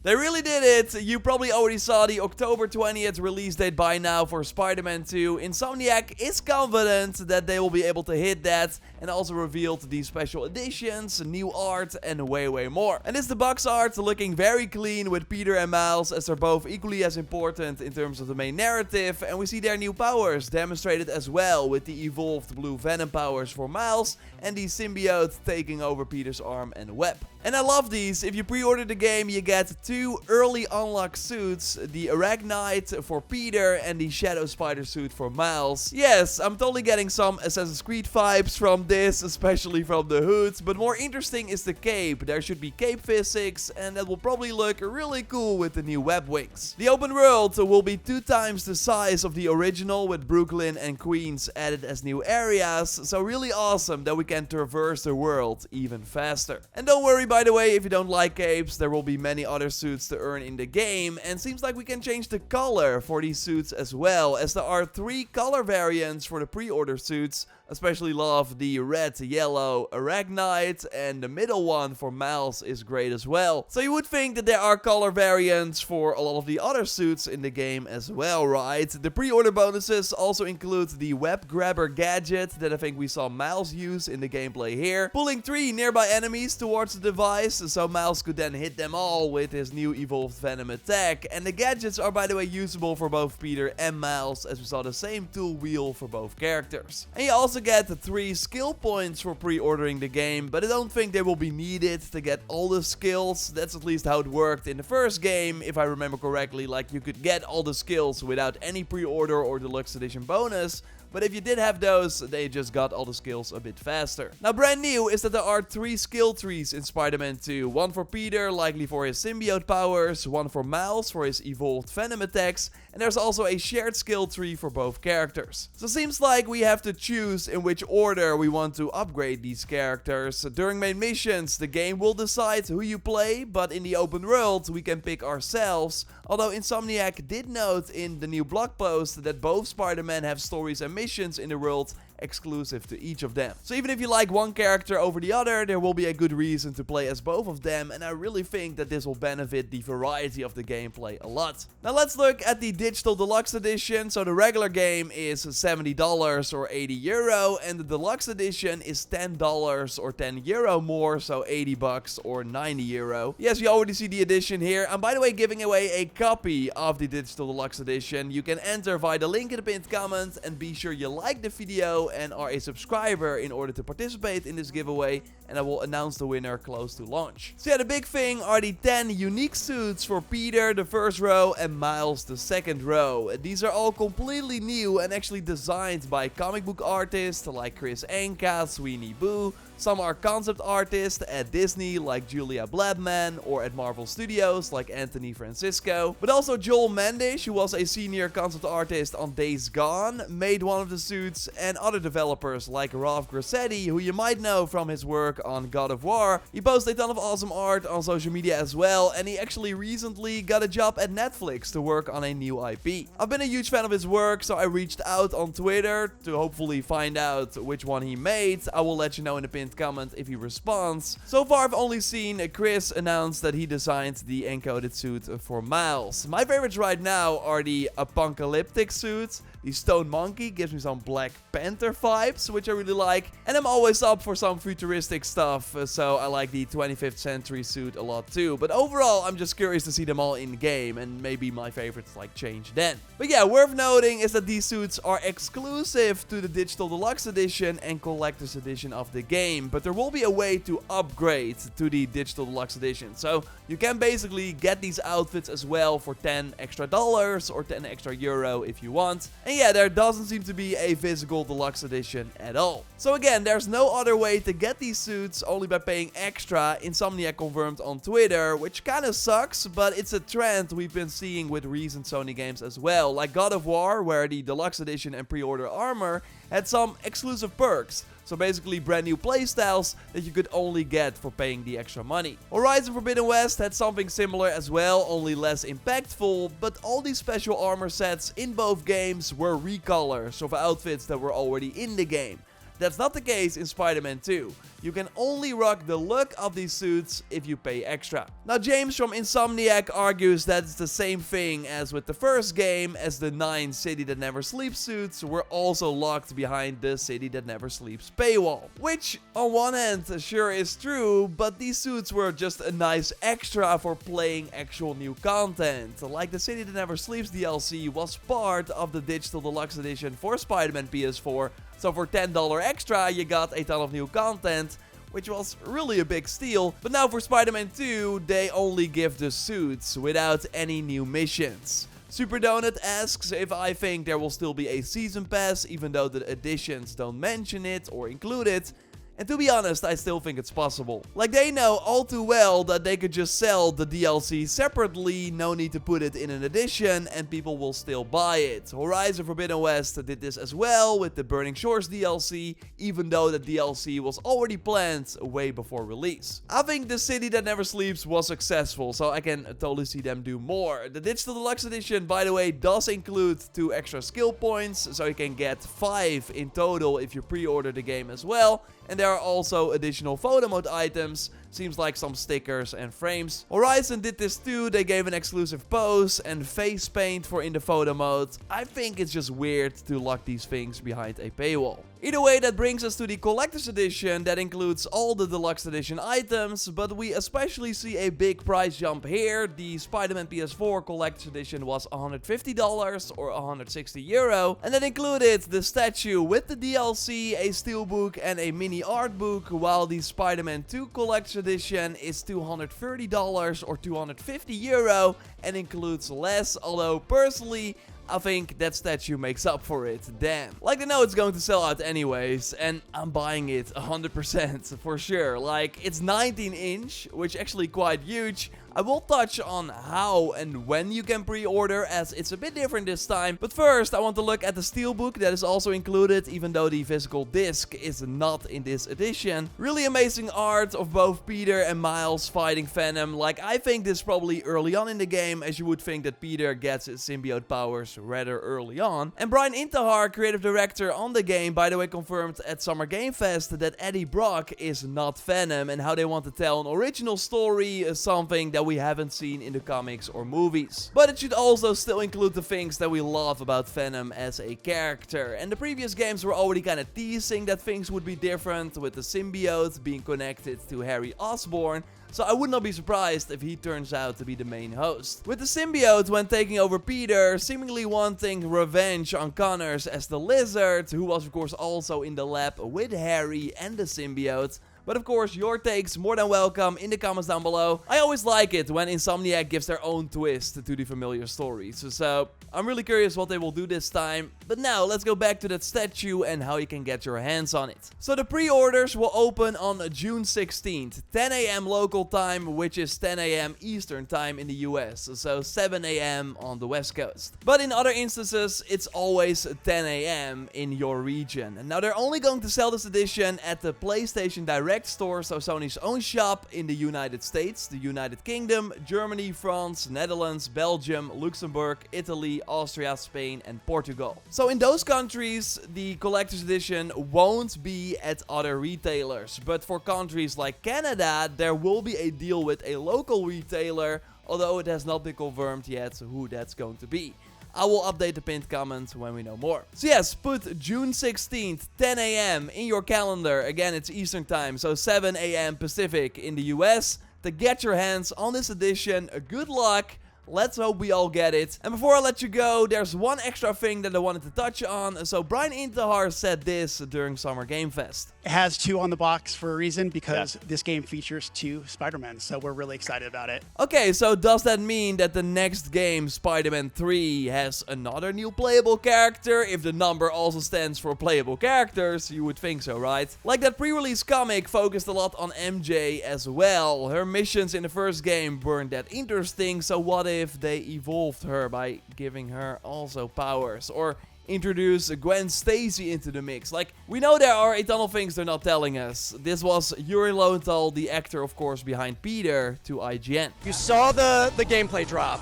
They really did it. You probably already saw the October 20th release date by now for Spider-Man 2. Insomniac is confident that they will be able to hit that, and also revealed these special editions, new art, and way more. And it's the box art looking very clean with Peter and Miles, as they're both equally as important in terms of the main narrative, and we see their new powers demonstrated as well, with the evolved blue venom powers for Miles and the symbiote taking over Peter's arm and web. And I love these. If you pre-order the game, you get 2 early unlock suits, the Arachnite for Peter and the Shadow Spider suit for Miles. Yes, I'm totally getting some Assassin's Creed vibes from this, especially from the hood, but more interesting is the cape. There should be cape physics, and that will probably look really cool with the new web wings. The open world will be 2 times the size of the original, with Brooklyn and Queens added as new areas, so really awesome that we can traverse the world even faster. And don't worry, by the way, if you don't like capes, there will be many other suits to earn in the game, and seems like we can change the color for these suits as well, as there are 3 color variants for the pre-order suits. Especially love the red, yellow Arachnite, and the middle one for Miles is great as well. So you would think that there are color variants for a lot of the other suits in the game as well, right? The pre-order bonuses also include the web grabber gadget that I think we saw Miles use in the gameplay here, pulling 3 nearby enemies towards the device, so Miles could then hit them all with his new evolved venom attack. And the gadgets are, by the way, usable for both Peter and Miles, as we saw the same tool wheel for both characters. And you also get the 3 skill points for pre-ordering the game, but I don't think they will be needed to get all the skills. That's at least how it worked in the first game, if I remember correctly. Like, you could get all the skills without any pre-order or deluxe edition bonus. But if you did have those, they just got all the skills a bit faster. Now, brand new is that there are 3 skill trees in Spider-Man 2. One for Peter, likely for his symbiote powers, one for Miles for his evolved venom attacks, and there's also a shared skill tree for both characters. So it seems like we have to choose in which order we want to upgrade these characters. During main missions, the game will decide who you play, but in the open world, we can pick ourselves. Although Insomniac did note in the new blog post that both Spider-Man have stories and missions in the world exclusive to each of them. So even if you like one character over the other, there will be a good reason to play as both of them, and I really think that this will benefit the variety of the gameplay a lot. Now let's look at the digital deluxe edition. So the regular game is $70 or €80, and the deluxe edition is $10 or €10 more, so $80 or €90. Yes, we already see the edition here. I'm, by the way, giving away a copy of the digital deluxe edition. You can enter via the link in the pinned comment, and be sure you like the video and are a subscriber in order to participate in this giveaway, and I will announce the winner close to launch. So yeah, the big thing are the 10 unique suits for Peter, the first row, and Miles, the second row. These are all completely new and actually designed by comic book artists like Chris Anka, Sweeney Boo. Some are concept artists at Disney like Julia Blabman, or at Marvel Studios like Anthony Francisco. But also Joel Mendish, who was a senior concept artist on Days Gone, made one of the suits, and other developers like Ralph Grassetti, who you might know from his work on God of War. He posts a ton of awesome art on social media as well, and he actually recently got a job at Netflix to work on a new IP. I've been a huge fan of his work, so I reached out on Twitter to hopefully find out which one he made. I will let you know in the pinned comment if he responds. So far I've only seen Chris announce that he designed the encoded suit for Miles. My favorites right now are the apocalyptic suits. The Stone Monkey gives me some Black Panther vibes, which I really like. And I'm always up for some futuristic stuff, so I like the 25th century suit a lot too. But overall, I'm just curious to see them all in game, and maybe my favorites like change then. But yeah, worth noting is that these suits are exclusive to the digital deluxe edition and collector's edition of the game. But there will be a way to upgrade to the digital deluxe edition. So you can basically get these outfits as well for $10 extra or €10 extra if you want. And yeah, there doesn't seem to be a physical deluxe edition at all. So again, there's no other way to get these suits, only by paying extra. Insomniac confirmed on Twitter, which kinda sucks, but it's a trend we've been seeing with recent Sony games as well, like God of War, where the deluxe edition and pre-order armor had some exclusive perks. So basically brand new playstyles that you could only get for paying the extra money. Horizon Forbidden West had something similar as well, only less impactful, but all these special armor sets in both games were recolors of outfits that were already in the game. That's not the case in Spider-Man 2. You can only rock the look of these suits if you pay extra. Now James from Insomniac argues that it's the same thing as with the first game, as the 9 City That Never Sleeps suits were also locked behind the City That Never Sleeps paywall. Which on one hand sure is true, but these suits were just a nice extra for playing actual new content. Like the City That Never Sleeps DLC was part of the digital deluxe edition for Spider-Man PS4, so for $10 extra you got a ton of new content, which was really a big steal. But now for Spider-Man 2, they only give the suits without any new missions. Super Donut asks if I think there will still be a season pass, even though the editions don't mention it or include it. And to be honest, I still think it's possible. Like, they know all too well that they could just sell the DLC separately, no need to put it in an edition, and people will still buy it. Horizon Forbidden West did this as well with the Burning Shores DLC, even though the DLC was already planned way before release. I think the City That Never Sleeps was successful, so I can totally see them do more. The Digital Deluxe Edition, by the way, does include 2 extra skill points, so you can get 5 in total if you pre-order the game as well. And there are also additional photo mode items, seems like some stickers and frames. Horizon did this too, they gave an exclusive pose and face paint for in the photo mode. I think it's just weird to lock these things behind a paywall. Either way, that brings us to the Collector's Edition that includes all the Deluxe Edition items, but we especially see a big price jump here. The Spider-Man PS4 Collector's Edition was $150 or €160, and that included the statue with the DLC, a steelbook and a mini art book, while the Spider-Man 2 Collector's Edition is $230 or €250 and includes less, although personally I think that statue makes up for it. Damn. Like, I know it's going to sell out anyways, and I'm buying it 100% for sure. Like, it's 19-inch, which actually quite huge. I will touch on how and when you can pre-order, as it's a bit different this time. But first, I want to look at the steelbook that is also included, even though the physical disc is not in this edition. Really amazing art of both Peter and Miles fighting Venom. Like, I think this is probably early on in the game, as you would think that Peter gets his symbiote powers rather early on. And Brian Intihar, creative director on the game, by the way, confirmed at Summer Game Fest that Eddie Brock is not Venom, and how they want to tell an original story is something that we haven't seen in the comics or movies. But it should also still include the things that we love about Venom as a character. And the previous games were already kind of teasing that things would be different, with the symbiote being connected to Harry Osborn. So I would not be surprised if he turns out to be the main host. With the symbiote, when taking over Peter, seemingly wanting revenge on Connors as the Lizard, who was of course also in the lab with Harry and the symbiote. But of course, your takes more than welcome in the comments down below. I always like it when Insomniac gives their own twist to the familiar stories. So I'm really curious what they will do this time. But now, let's go back to that statue and how you can get your hands on it. So the pre-orders will open on June 16th, 10 AM local time, which is 10 AM Eastern time in the US. So 7 AM on the West Coast. But in other instances, it's always 10 AM in your region. And now they're only going to sell this edition at the PlayStation Direct store, so Sony's own shop in the United States, the United Kingdom, Germany, France, Netherlands, Belgium, Luxembourg, Italy, Austria, Spain, and Portugal. So in those countries, the collector's edition won't be at other retailers, but for countries like Canada, there will be a deal with a local retailer, although it has not been confirmed yet who that's going to be. I will update the pinned comment when we know more. So yes, put June 16th, 10 AM in your calendar. Again, it's Eastern time, so 7 AM Pacific in the US to get your hands on this edition. Good luck. Let's hope we all get it. And before I let you go, there's one extra thing that I wanted to touch on. So Brian Intihar said this during Summer Game Fest. It has 2 on the box for a reason, because this game features 2 Spider-Man, so we're really excited about it. Okay, so does that mean that the next game, Spider-Man 3, has another new playable character? If the number also stands for playable characters, you would think so, right? Like, that pre-release comic focused a lot on MJ as well. Her missions in the first game weren't that interesting, so what if they evolved her by giving her also powers? Or introduce Gwen Stacy into the mix. Like, we know there are a ton of things they're not telling us. This was Yuri Lowenthal, the actor, of course, behind Peter, to IGN. You saw the gameplay drop.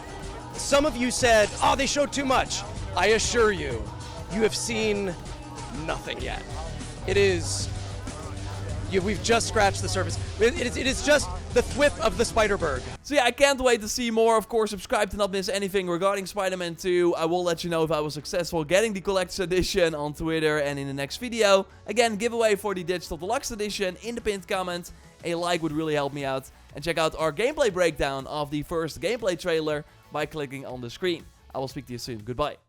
Some of you said, oh, they showed too much. I assure you, you have seen nothing yet. It is. We've just scratched the surface. It is just the thwip of the Spider-Berg. So yeah, I can't wait to see more. Of course, subscribe to not miss anything regarding Spider-Man 2. I will let you know if I was successful getting the collector's edition on Twitter and in the next video. Again, giveaway for the digital deluxe edition in the pinned comment. A like would really help me out. And check out our gameplay breakdown of the first gameplay trailer by clicking on the screen. I will speak to you soon. Goodbye.